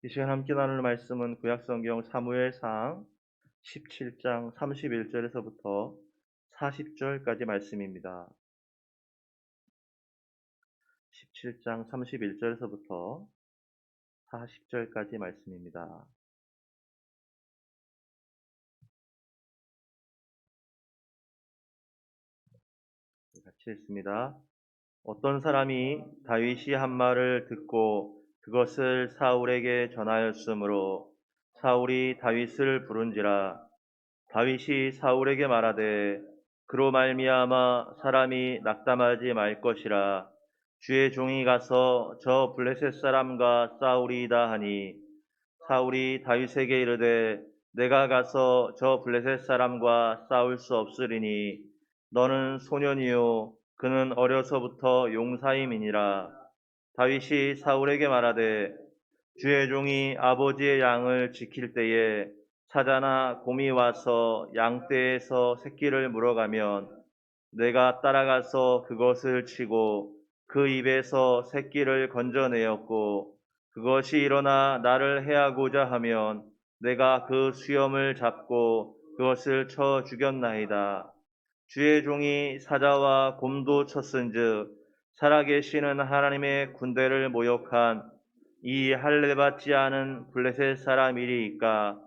이 시간 함께 나눌 말씀은 구약성경 사무엘상 17장 31절에서부터 40절까지 말씀입니다. 17장 31절에서부터 40절까지 말씀입니다. 같이 읽습니다. 어떤 사람이 다윗이 한 말을 듣고 그것을 사울에게 전하였으므로 사울이 다윗을 부른지라. 다윗이 사울에게 말하되 그로 말미암아 사람이 낙담하지 말 것이라. 주의 종이 가서 저 블레셋 사람과 싸우리이다 하니 사울이 다윗에게 이르되 내가 가서 저 블레셋 사람과 싸울 수 없으리니 너는 소년이요 그는 어려서부터 용사임이니라. 다윗이 사울에게 말하되 주의 종이 아버지의 양을 지킬 때에 사자나 곰이 와서 양떼에서 새끼를 물어가면 내가 따라가서 그것을 치고 그 입에서 새끼를 건져내었고 그것이 일어나 나를 해하고자 하면 내가 그 수염을 잡고 그것을 쳐 죽였나이다. 주의 종이 사자와 곰도 쳤은즉 살아계시는 하나님의 군대를 모욕한 이 할례받지 않은 블레셋 사람이리이까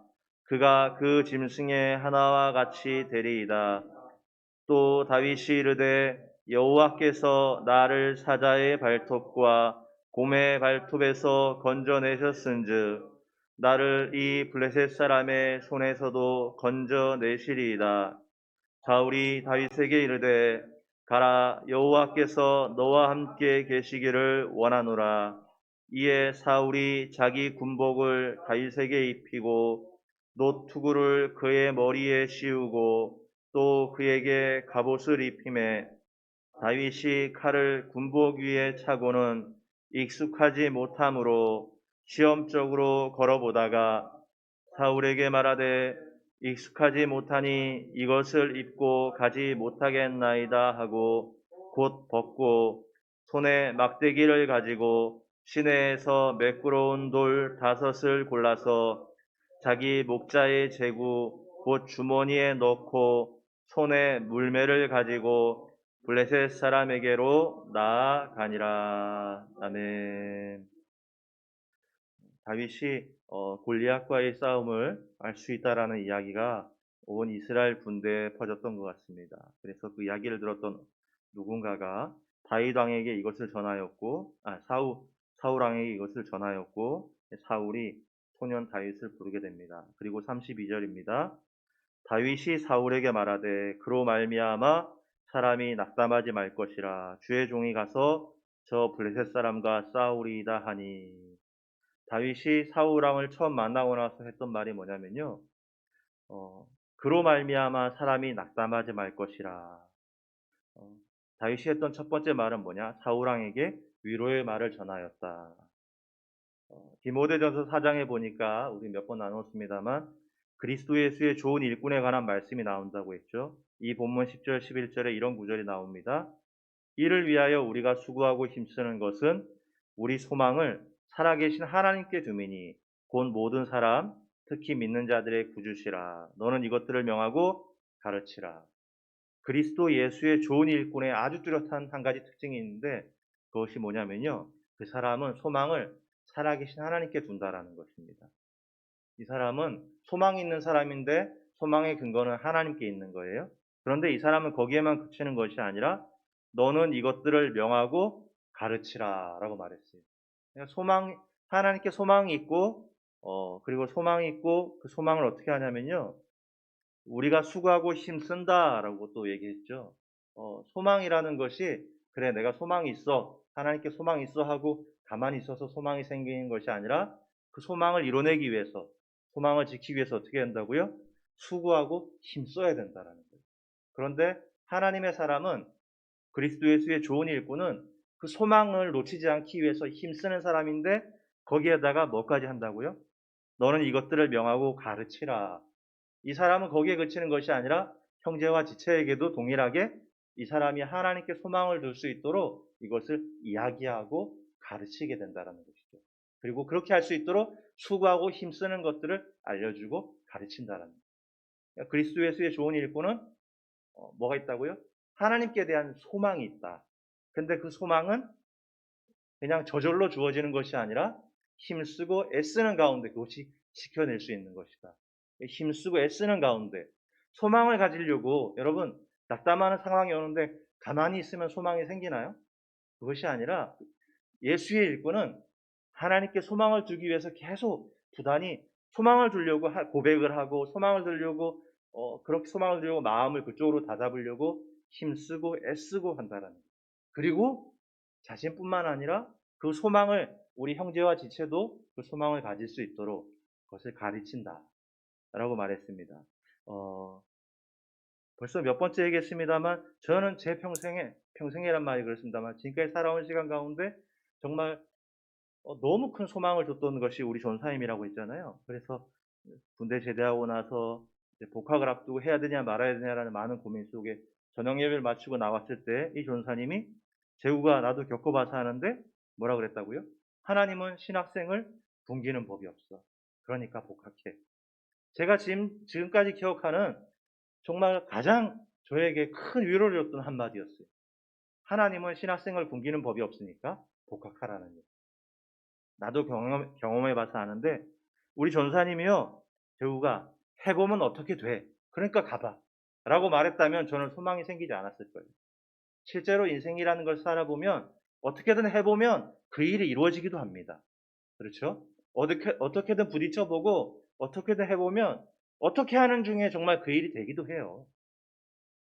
그가 그 짐승의 하나와 같이 되리이다. 또 다윗이 이르되 여호와께서 나를 사자의 발톱과 곰의 발톱에서 건져내셨은즉 나를 이 블레셋 사람의 손에서도 건져내시리이다. 사울이 다윗에게 이르되 가라 여호와께서 너와 함께 계시기를 원하노라. 이에 사울이 자기 군복을 다윗에게 입히고 노투구를 그의 머리에 씌우고 또 그에게 갑옷을 입히매 다윗이 칼을 군복 위에 차고는 익숙하지 못하므로 시험적으로 걸어보다가 사울에게 말하되 익숙하지 못하니 이것을 입고 가지 못하겠나이다 하고 곧 벗고 손에 막대기를 가지고 시내에서 매끄러운 돌 5을 골라서 자기 목자의 제구 곧 주머니에 넣고 손에 물매를 가지고 블레셋 사람에게로 나아가니라. 아멘. 다윗이 골리앗과의 싸움을 알 수 있다라는 이야기가 온 이스라엘 군대에 퍼졌던 것 같습니다. 그래서 그 이야기를 들었던 누군가가 다윗 왕에게 이것을 전하였고, 사울 왕에게 이것을 전하였고, 사울이 소년 다윗을 부르게 됩니다. 그리고 32절입니다. 다윗이 사울에게 말하되 그로 말미암아 사람이 낙담하지 말 것이라. 주의 종이 가서 저 블레셋 사람과 싸우리이다 하니. 다윗이 사울 왕을 처음 만나고 나서 했던 말이 뭐냐면요. 그로 말미암아 사람이 낙담하지 말 것이라. 어, 다윗이 했던 첫 번째 말은 뭐냐? 사울 왕에게 위로의 말을 전하였다. 디모데전서 4장에 보니까 우리 몇 번 나눴습니다만 그리스도 예수의 좋은 일꾼에 관한 말씀이 나온다고 했죠. 이 본문 10절 11절에 이런 구절이 나옵니다. 이를 위하여 우리가 수고하고 힘쓰는 것은 우리 소망을 살아계신 하나님께 두미니 곧 모든 사람 특히 믿는 자들의 구주시라. 너는 이것들을 명하고 가르치라. 그리스도 예수의 좋은 일꾼의 아주 뚜렷한 한 가지 특징이 있는데 그것이 뭐냐면요. 그 사람은 소망을 살아계신 하나님께 둔다라는 것입니다. 이 사람은 소망이 있는 사람인데 소망의 근거는 하나님께 있는 거예요. 그런데 이 사람은 거기에만 그치는 것이 아니라 너는 이것들을 명하고 가르치라 라고 말했어요. 하나님께 소망이 있고, 그리고 소망이 있고 그 소망을 어떻게 하냐면요. 우리가 수고하고 힘쓴다라고 또 얘기했죠. 소망이라는 것이 그래 내가 소망이 있어 하나님께 소망이 있어 하고 가만히 있어서 소망이 생기는 것이 아니라 그 소망을 이뤄내기 위해서 소망을 지키기 위해서 어떻게 한다고요? 수고하고 힘써야 된다라는 거예요. 그런데 하나님의 사람은 그리스도 예수의 좋은 일꾼은 그 소망을 놓치지 않기 위해서 힘쓰는 사람인데 거기에다가 뭐까지 한다고요? 너는 이것들을 명하고 가르치라. 이 사람은 거기에 그치는 것이 아니라 형제와 지체에게도 동일하게 이 사람이 하나님께 소망을 둘 수 있도록 이것을 이야기하고 가르치게 된다는 것이죠. 그리고 그렇게 할 수 있도록 수고하고 힘쓰는 것들을 알려주고 가르친다라는 거예요. 그러니까 그리스도 예수의 좋은 일꾼은 뭐가 있다고요? 하나님께 대한 소망이 있다. 근데 그 소망은 그냥 저절로 주어지는 것이 아니라 힘쓰고 애쓰는 가운데 그것이 지켜낼 수 있는 것이다. 힘쓰고 애쓰는 가운데 소망을 가지려고 여러분 낙담하는 상황이 오는데 가만히 있으면 소망이 생기나요? 그것이 아니라 예수의 일꾼은 하나님께 소망을 두기 위해서 계속 부단히 소망을 주려고 고백을 하고 소망을 들려고 그렇게 소망을 들려고 마음을 그쪽으로 다잡으려고 힘쓰고 애쓰고 한다라는 거예요. 그리고 자신뿐만 아니라 그 소망을 우리 형제와 지체도 그 소망을 가질 수 있도록 그것을 가르친다라고 말했습니다. 어, 벌써 몇 번째 얘기했습니다만 저는 제 평생이란 말이 그렇습니다만 지금까지 살아온 시간 가운데 정말 너무 큰 소망을 줬던 것이 우리 전사님이라고 했잖아요. 그래서 군대 제대하고 나서 이제 복학을 앞두고 해야 되냐 말아야 되냐라는 많은 고민 속에 저녁 예배를 마치고 나왔을 때 이 전사님이 재우가 나도 겪어봐서 하는데 뭐라 그랬다고요? 하나님은 신학생을 굶기는 법이 없어. 그러니까 복학해. 제가 지금까지 기억하는 정말 가장 저에게 큰 위로를 줬던 한마디였어요. 하나님은 신학생을 굶기는 법이 없으니까 복학하라는 거. 나도 경험해봐서 아는데 우리 전사님이요. 재우가 해보면 어떻게 돼. 그러니까 가봐. 라고 말했다면 저는 소망이 생기지 않았을 거예요. 실제로 인생이라는 걸 살아보면 어떻게든 해보면 그 일이 이루어지기도 합니다. 그렇죠? 어떻게든 부딪혀보고 어떻게든 해보면 어떻게 하는 중에 정말 그 일이 되기도 해요.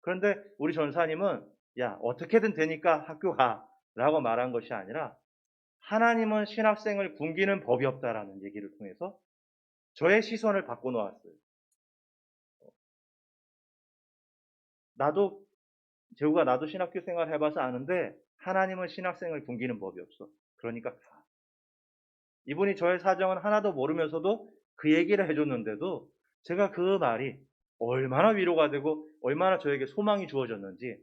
그런데 우리 전사님은 야 어떻게든 되니까 학교 가 라고 말한 것이 아니라 하나님은 신학생을 굶기는 법이 없다라는 얘기를 통해서 저의 시선을 바꿔놓았어요. 나도 재우가 나도 신학교 생활 해봐서 아는데 하나님은 신학생을 굶기는 법이 없어. 그러니까 가. 이분이 저의 사정은 하나도 모르면서도 그 얘기를 해줬는데도 제가 그 말이 얼마나 위로가 되고 얼마나 저에게 소망이 주어졌는지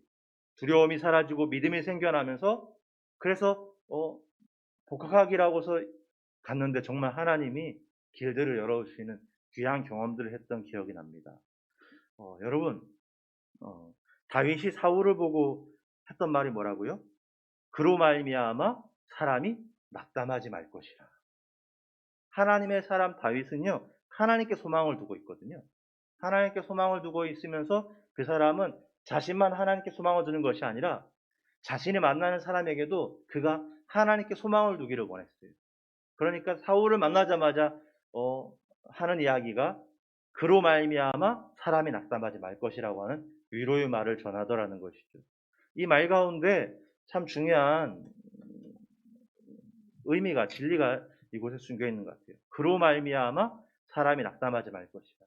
두려움이 사라지고 믿음이 생겨나면서 그래서 복학하기라고서 갔는데 정말 하나님이 길들을 열어주시는 귀한 경험들을 했던 기억이 납니다. 여러분 다윗이 사울을 보고 했던 말이 뭐라고요? 그로 말미암아 사람이 낙담하지 말 것이라. 하나님의 사람 다윗은요 하나님께 소망을 두고 있거든요. 하나님께 소망을 두고 있으면서 그 사람은 자신만 하나님께 소망을 두는 것이 아니라 자신이 만나는 사람에게도 그가 하나님께 소망을 두기를 원했어요. 그러니까 사울을 만나자마자 하는 이야기가 그로 말미암아 사람이 낙담하지 말 것이라고 하는 위로의 말을 전하더라는 것이죠. 이 말 가운데 참 중요한 의미가 진리가 이곳에 숨겨 있는 것 같아요. 그로 말미암아 사람이 낙담하지 말 것이다.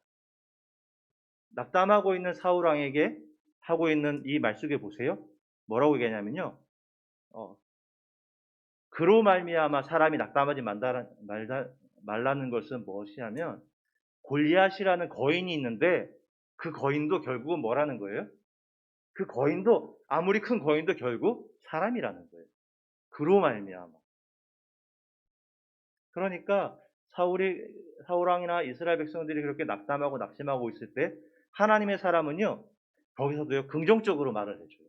낙담하고 있는 사울 왕에게 하고 있는 이 말 속에 보세요. 뭐라고 얘기하냐면요. 그로 말미암아 사람이 낙담하지 말라는 것은 무엇이냐면 골리앗이라는 거인이 있는데 그 거인도 결국은 뭐라는 거예요? 그 거인도 아무리 큰 거인도 결국 사람이라는 거예요. 그로 말미암아. 그러니까 사울 왕이나 이스라엘 백성들이 그렇게 낙담하고 낙심하고 있을 때 하나님의 사람은요 거기서도요 긍정적으로 말을 해줘요.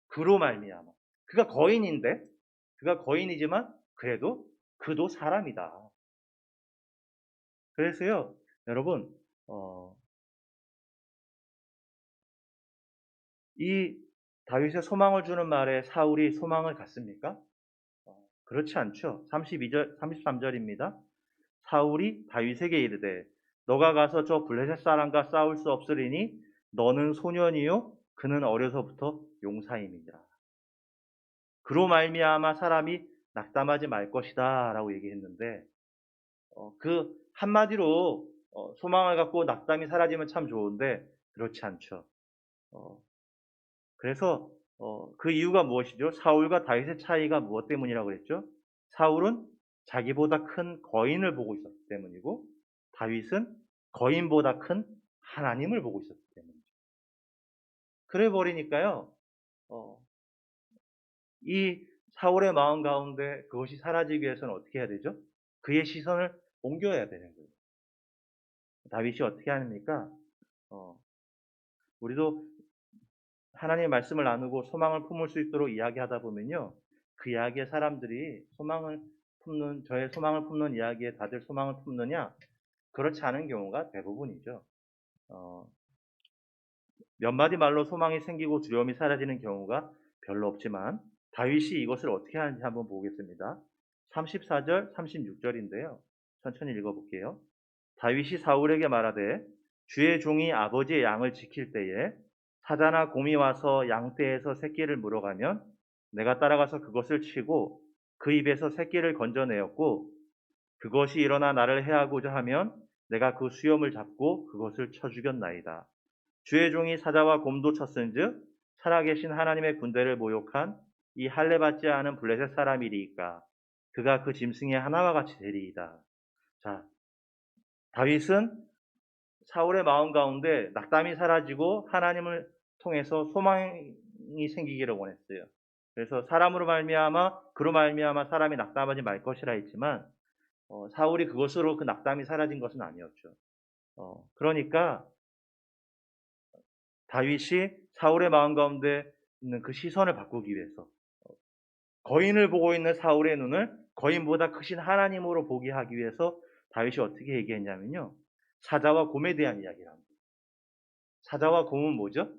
그로 말미암아. 그가 거인인데 그가 거인이지만 그래도 그도 사람이다. 그래서요 여러분 이 다윗의 소망을 주는 말에 사울이 소망을 갖습니까? 그렇지 않죠. 33절입니다. 사울이 다윗에게 이르되 너가 가서 저 블레셋 사람과 싸울 수 없으리니 너는 소년이요 그는 어려서부터 용사임이니라. 그로 말미암아 사람이 낙담하지 말 것이다라고 얘기했는데 그 한마디로 소망을 갖고 낙담이 사라지면 참 좋은데 그렇지 않죠. 어, 그래서 그 이유가 무엇이죠? 사울과 다윗의 차이가 무엇 때문이라고 그랬죠? 사울은 자기보다 큰 거인을 보고 있었기 때문이고 다윗은 거인보다 큰 하나님을 보고 있었기 때문이죠. 그래 버리니까요. 이 사울의 마음 가운데 그것이 사라지기 위해서는 어떻게 해야 되죠? 그의 시선을 옮겨야 되는 거예요. 다윗이 어떻게 합니까? 우리도 하나님의 말씀을 나누고 소망을 품을 수 있도록 이야기하다 보면요. 그 이야기에 사람들이 저의 소망을 품는 이야기에 다들 소망을 품느냐? 그렇지 않은 경우가 대부분이죠. 몇 마디 말로 소망이 생기고 두려움이 사라지는 경우가 별로 없지만 다윗이 이것을 어떻게 하는지 한번 보겠습니다. 34절, 36절인데요. 천천히 읽어볼게요. 다윗이 사울에게 말하되 주의 종이 아버지의 양을 지킬 때에 사자나 곰이 와서 양떼에서 새끼를 물어가면 내가 따라가서 그것을 치고 그 입에서 새끼를 건져내었고 그것이 일어나 나를 해하고자 하면 내가 그 수염을 잡고 그것을 쳐 죽였나이다. 주의 종이 사자와 곰도 쳤은즉 살아계신 하나님의 군대를 모욕한 이 할례받지 않은 블레셋 사람이리이까 그가 그 짐승의 하나와 같이 되리이다. 자, 다윗은 사울의 마음 가운데 낙담이 사라지고 하나님을 통해서 소망이 생기기를 원했어요. 그래서 그로 말미암아 사람이 낙담하지 말 것이라 했지만 사울이 그것으로 그 낙담이 사라진 것은 아니었죠. 그러니까 다윗이 사울의 마음 가운데 있는 그 시선을 바꾸기 위해서 거인을 보고 있는 사울의 눈을 거인보다 크신 하나님으로 보게 하기 위해서 다윗이 어떻게 얘기했냐면요. 사자와 곰에 대한 이야기를 합니다. 사자와 곰은 뭐죠?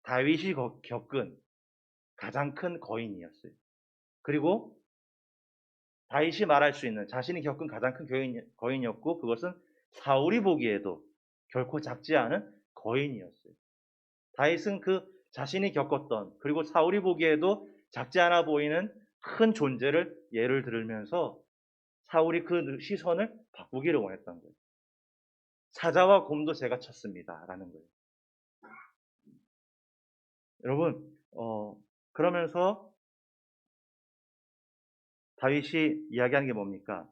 다윗이 겪은 가장 큰 거인이었어요. 그리고 다윗이 말할 수 있는 자신이 겪은 가장 큰 거인이었고 그것은 사울이 보기에도 결코 작지 않은 거인이었어요. 다윗은 그 자신이 겪었던 그리고 사울이 보기에도 작지 않아 보이는 큰 존재를 예를 들면서 사울이 그 시선을 바꾸기를 원했던 거예요. 사자와 곰도 제가 쳤습니다. 라는 거예요. 여러분, 그러면서 다윗이 이야기하는 게 뭡니까?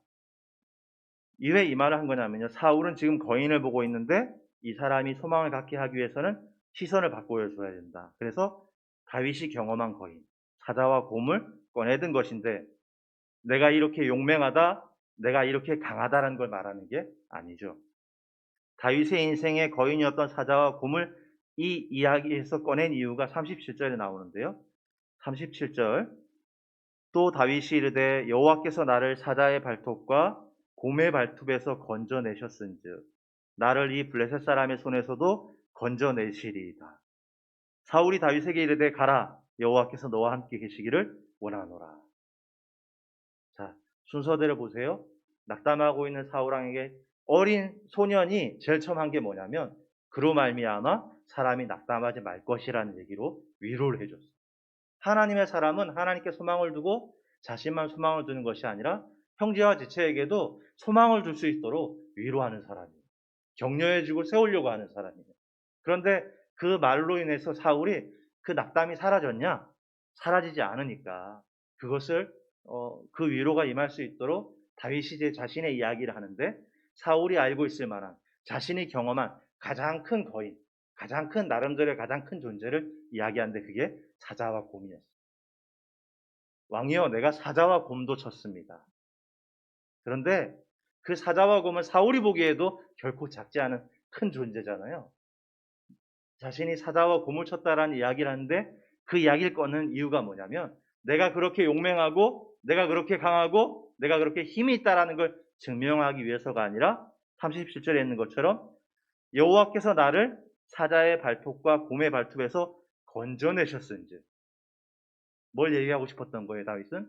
왜 이 말을 한 거냐면요. 사울은 지금 거인을 보고 있는데 이 사람이 소망을 갖게 하기 위해서는 시선을 바꿔줘야 된다. 그래서 다윗이 경험한 거인, 사자와 곰을 꺼내든 것인데 내가 이렇게 용맹하다, 내가 이렇게 강하다라는 걸 말하는 게 아니죠. 다윗의 인생의 거인이었던 사자와 곰을 이 이야기에서 꺼낸 이유가 37절에 나오는데요. 37절 또 다윗이 이르되 여호와께서 나를 사자의 발톱과 곰의 발톱에서 건져내셨은즉 나를 이 블레셋 사람의 손에서도 건져내시리이다. 사울이 다윗에게 이르되 가라 여호와께서 너와 함께 계시기를 원하노라. 자, 순서대로 보세요. 낙담하고 있는 사울 왕에게 어린 소년이 제일 처음 한 게 뭐냐면 그로 말미암아 사람이 낙담하지 말 것이라는 얘기로 위로를 해줬어요. 하나님의 사람은 하나님께 소망을 두고 자신만 소망을 두는 것이 아니라 형제와 지체에게도 소망을 줄 수 있도록 위로하는 사람이에요. 격려해주고 세우려고 하는 사람이에요. 그런데 그 말로 인해서 사울이 그 낙담이 사라졌냐? 사라지지 않으니까 그것을 그 위로가 임할 수 있도록 다윗이 제 자신의 이야기를 하는데 사울이 알고 있을 만한 자신이 경험한 가장 큰 거인, 가장 큰 나름대로의 가장 큰 존재를 이야기하는데 그게 사자와 곰이었어요. 왕이여 내가 사자와 곰도 쳤습니다. 그런데 그 사자와 곰은 사울이 보기에도 결코 작지 않은 큰 존재잖아요. 자신이 사자와 곰을 쳤다라는 이야기를 하는데 그 이야기를 꺼낸 이유가 뭐냐면 내가 그렇게 용맹하고 내가 그렇게 강하고 내가 그렇게 힘이 있다라는 걸 증명하기 위해서가 아니라 37절에 있는 것처럼 여호와께서 나를 사자의 발톱과 곰의 발톱에서 건져내셨은즉 뭘 얘기하고 싶었던 거예요, 다윗은?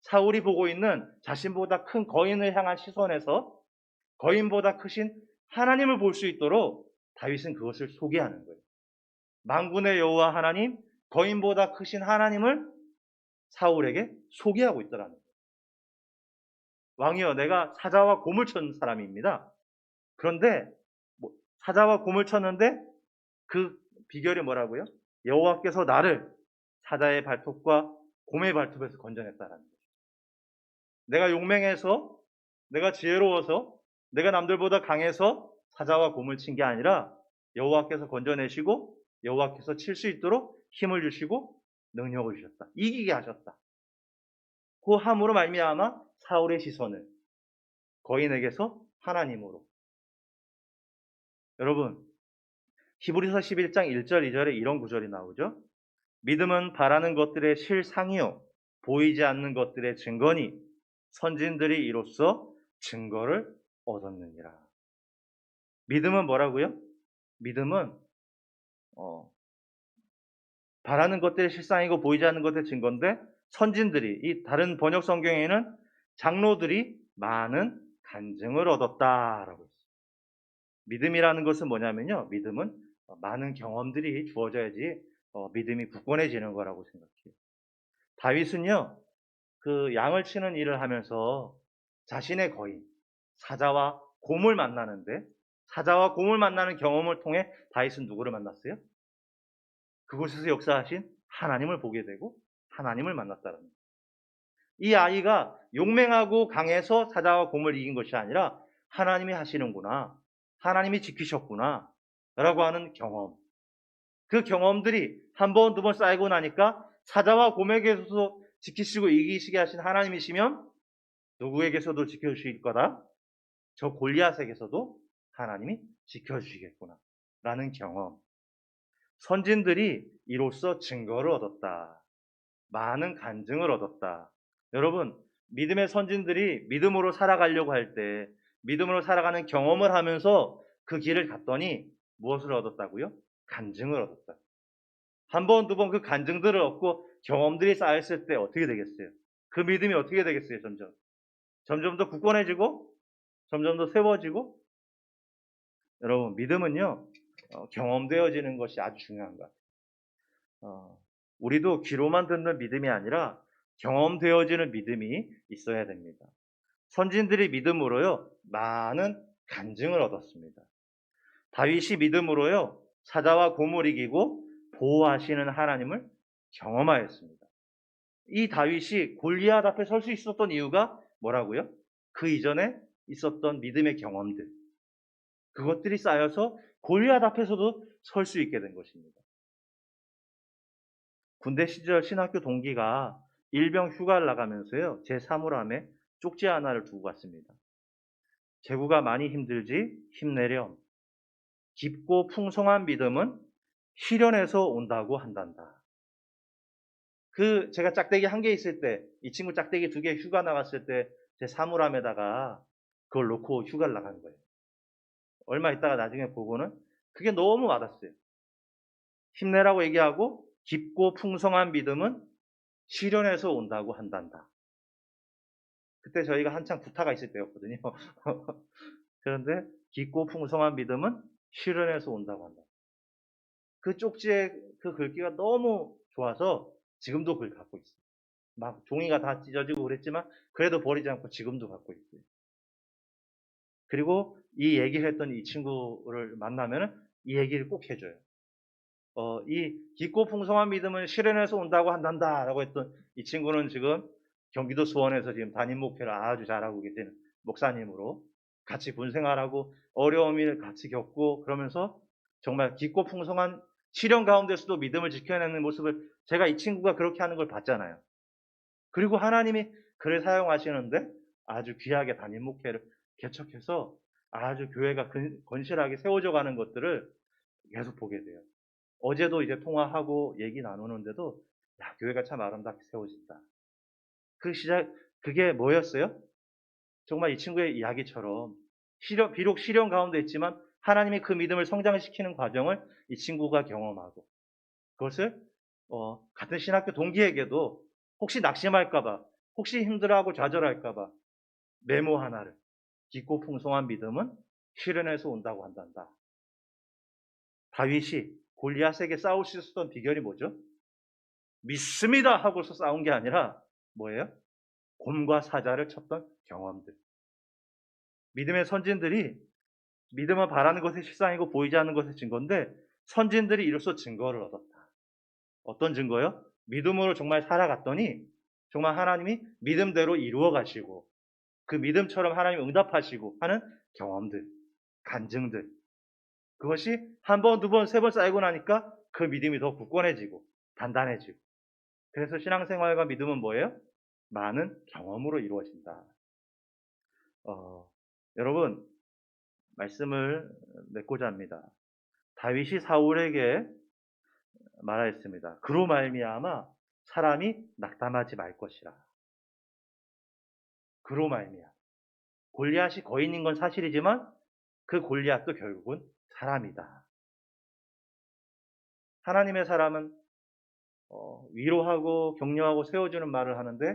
사울이 보고 있는 자신보다 큰 거인을 향한 시선에서 거인보다 크신 하나님을 볼 수 있도록 다윗은 그것을 소개하는 거예요. 만군의 여호와 하나님, 거인보다 크신 하나님을 사울에게 소개하고 있더라는 거예요. 왕이여, 내가 사자와 곰을 쳤는 사람입니다. 그런데 사자와 곰을 쳤는데 그 비결이 뭐라고요? 여호와께서 나를 사자의 발톱과 곰의 발톱에서 건져냈다라는 거죠. 내가 용맹해서, 내가 지혜로워서, 내가 남들보다 강해서 사자와 곰을 친 게 아니라 여호와께서 건져내시고 여호와께서 칠 수 있도록 힘을 주시고 능력을 주셨다. 이기게 하셨다. 그 함으로 말미암아 사울의 시선을 거인에게서 하나님으로. 여러분, 히브리서 11장 1절 2절에 이런 구절이 나오죠. 믿음은 바라는 것들의 실상이요 보이지 않는 것들의 증거니 선진들이 이로써 증거를 얻었느니라. 믿음은 뭐라고요? 믿음은 바라는 것들의 실상이고 보이지 않는 것들의 증거인데, 선진들이, 이 다른 번역 성경에는 장로들이 많은 간증을 얻었다라고 했어요. 믿음이라는 것은 뭐냐면요, 믿음은 많은 경험들이 주어져야지 믿음이 굳건해지는 거라고 생각해요. 다윗은요, 그 양을 치는 일을 하면서 자신의 거인 사자와 곰을 만나는데, 사자와 곰을 만나는 경험을 통해 다윗은 누구를 만났어요? 그곳에서 역사하신 하나님을 보게 되고 하나님을 만났다는 거예요. 이 아이가 용맹하고 강해서 사자와 곰을 이긴 것이 아니라 하나님이 하시는구나, 하나님이 지키셨구나 라고 하는 경험, 그 경험들이 한 번, 두 번 쌓이고 나니까 사자와 곰에게서도 지키시고 이기시게 하신 하나님이시면 누구에게서도 지켜주실 거다, 저 골리앗에게서도 하나님이 지켜주시겠구나 라는 경험. 선진들이 이로써 증거를 얻었다, 많은 간증을 얻었다. 여러분, 믿음의 선진들이 믿음으로 살아가려고 할 때 믿음으로 살아가는 경험을 하면서 그 길을 갔더니 무엇을 얻었다고요? 간증을 얻었다. 한 번, 두 번 그 간증들을 얻고 경험들이 쌓였을 때 어떻게 되겠어요? 그 믿음이 어떻게 되겠어요? 점점 더 굳건해지고 점점 더 세워지고. 여러분, 믿음은요 경험되어지는 것이 아주 중요한 것 같아요. 우리도 귀로만 듣는 믿음이 아니라 경험되어지는 믿음이 있어야 됩니다. 선진들이 믿음으로요 많은 간증을 얻었습니다. 다윗이 믿음으로요 사자와 곰을 이기고 보호하시는 하나님을 경험하였습니다. 이 다윗이 골리앗 앞에 설 수 있었던 이유가 뭐라고요? 그 이전에 있었던 믿음의 경험들, 그것들이 쌓여서 골리앗 앞에서도 설 수 있게 된 것입니다. 군대 시절 신학교 동기가 일병 휴가를 나가면서요 제 사물함에 쪽지 하나를 두고 갔습니다. 제구가 많이 힘들지 힘내렴. 깊고 풍성한 믿음은 시련에서 온다고 한단다. 제가 짝대기 1개 있을 때, 이 친구 짝대기 2개 휴가 나갔을 때 제 사물함에다가 그걸 놓고 휴가를 나간 거예요. 얼마 있다가 나중에 보고는 그게 너무 와닿았어요. 힘내라고 얘기하고 깊고 풍성한 믿음은 시련에서 온다고 한단다. 그때 저희가 한창 구타가 있을 때였거든요. 그런데 깊고 풍성한 믿음은 시련에서 온다고 한다. 그 쪽지의 그 글귀가 너무 좋아서 지금도 그걸 갖고 있어요. 막 종이가 다 찢어지고 그랬지만 그래도 버리지 않고 지금도 갖고 있어요. 그리고 이 얘기를 했던 이 친구를 만나면은 이 얘기를 꼭 해줘요. 이 깊고 풍성한 믿음은 시련에서 온다고 한단다라고 했던 이 친구는 지금 경기도 수원에서 지금 담임 목회를 아주 잘하고 계시는 목사님으로 같이 군 생활하고 어려움을 같이 겪고 그러면서 정말 깊고 풍성한 시련 가운데서도 믿음을 지켜내는 모습을 제가 이 친구가 그렇게 하는 걸 봤잖아요. 그리고 하나님이 그를 사용하시는데 아주 귀하게 담임 목회를 개척해서 아주 교회가 건실하게 세워져 가는 것들을 계속 보게 돼요. 어제도 이제 통화하고 얘기 나누는데도 야, 교회가 참 아름답게 세워진다. 그게 뭐였어요? 정말 이 친구의 이야기처럼 비록 시련 가운데 있지만 하나님이 그 믿음을 성장시키는 과정을 이 친구가 경험하고 그것을 같은 신학교 동기에게도 혹시 낙심할까봐, 혹시 힘들어하고 좌절할까봐 메모 하나를, 깊고 풍성한 믿음은 시련에서 온다고 한단다. 다윗이 골리앗에게 싸울 수 있었던 비결이 뭐죠? 믿습니다 하고서 싸운 게 아니라 뭐예요? 곰과 사자를 쳤던 경험들. 믿음의 선진들이 믿음은 바라는 것의 실상이고 보이지 않는 것의 증거인데 선진들이 이로써 증거를 얻었다. 어떤 증거요? 믿음으로 정말 살아갔더니 정말 하나님이 믿음대로 이루어 가시고 그 믿음처럼 하나님이 응답하시고 하는 경험들, 간증들. 그것이 한 번, 두 번, 세 번 쌓이고 나니까 그 믿음이 더 굳건해지고 단단해지고. 그래서 신앙생활과 믿음은 뭐예요? 많은 경험으로 이루어진다. 여러분, 말씀을 맺고자 합니다. 다윗이 사울에게 말하였습니다. 그로 말미암아 사람이 낙담하지 말 것이라. 그로 말미암아. 골리앗이 거인인 건 사실이지만 그 골리앗도 결국은 사람이다. 하나님의 사람은 위로하고 격려하고 세워주는 말을 하는데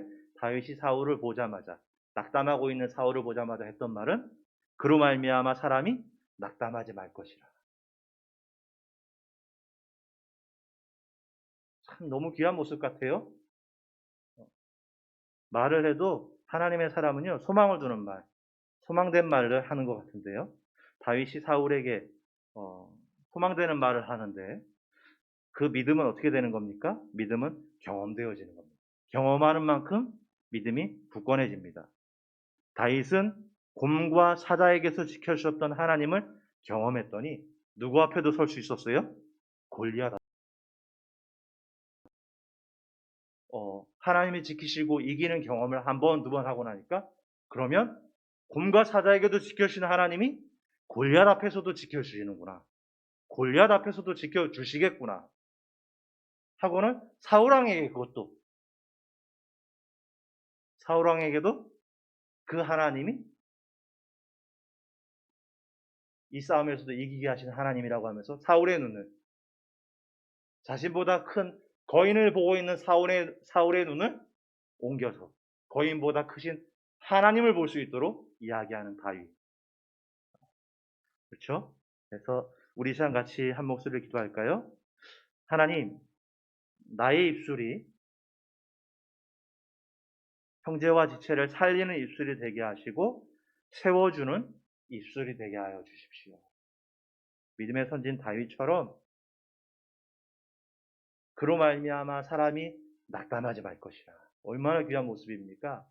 다윗이 사울을 보자마자 낙담하고 있는 사울을 보자마자 했던 말은 그로 말미암아 사람이 낙담하지 말 것이라. 참 너무 귀한 모습 같아요. 말을 해도 하나님의 사람은요 소망을 두는 말, 소망된 말을 하는 것 같은데요. 다윗이 사울에게 소망되는 말을 하는데 그 믿음은 어떻게 되는 겁니까? 믿음은 경험되어지는 겁니다. 경험하는 만큼 믿음이 굳건해집니다. 다윗은 곰과 사자에게서 지켜주셨던 하나님을 경험했더니 누구 앞에도 설 수 있었어요? 골리앗 앞. 하나님이 지키시고 이기는 경험을 한 번, 두 번 하고 나니까 그러면 곰과 사자에게도 지켜주시는 하나님이 골리앗 앞에서도 지켜주시는구나. 골리앗 앞에서도 지켜주시겠구나. 하고는 사울왕에게도 그 하나님이 이 싸움에서도 이기게 하시는 하나님이라고 하면서 사울의 눈을 자신보다 큰 거인을 보고 있는 사울의 눈을 옮겨서 거인보다 크신 하나님을 볼 수 있도록 이야기하는 다윗. 그렇죠? 그래서 우리 시간 같이 한 목소리를 기도할까요? 하나님, 나의 입술이 형제와 지체를 살리는 입술이 되게 하시고 세워주는 입술이 되게 하여 주십시오. 믿음의 선진 다윗처럼 그로 말미암아 사람이 낙담하지 말 것이라. 얼마나 귀한 모습입니까?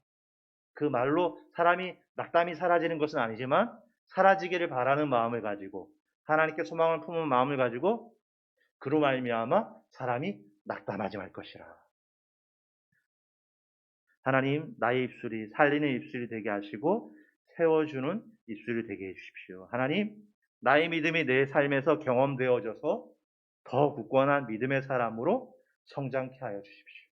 그 말로 사람이 낙담이 사라지는 것은 아니지만 사라지기를 바라는 마음을 가지고 하나님께 소망을 품은 마음을 가지고 그로 말미암아 사람이 낙담하지 말 것이라. 하나님, 나의 입술이 살리는 입술이 되게 하시고 세워주는 입술이 되게 해주십시오. 하나님, 나의 믿음이 내 삶에서 경험되어져서 더 굳건한 믿음의 사람으로 성장케 하여 주십시오.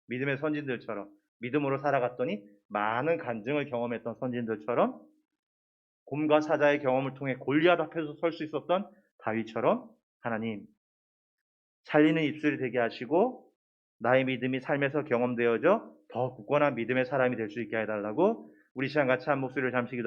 믿음의 선진들처럼 믿음으로 살아갔더니 많은 간증을 경험했던 선진들처럼 곰과 사자의 경험을 통해 골리앗 앞에서 설 수 있었던 다윗처럼 하나님 살리는 입술이 되게 하시고 나의 믿음이 삶에서 경험되어져 더 굳건한 믿음의 사람이 될 수 있게 해달라고 우리 시간 같이 한 목소리를 잠시 기도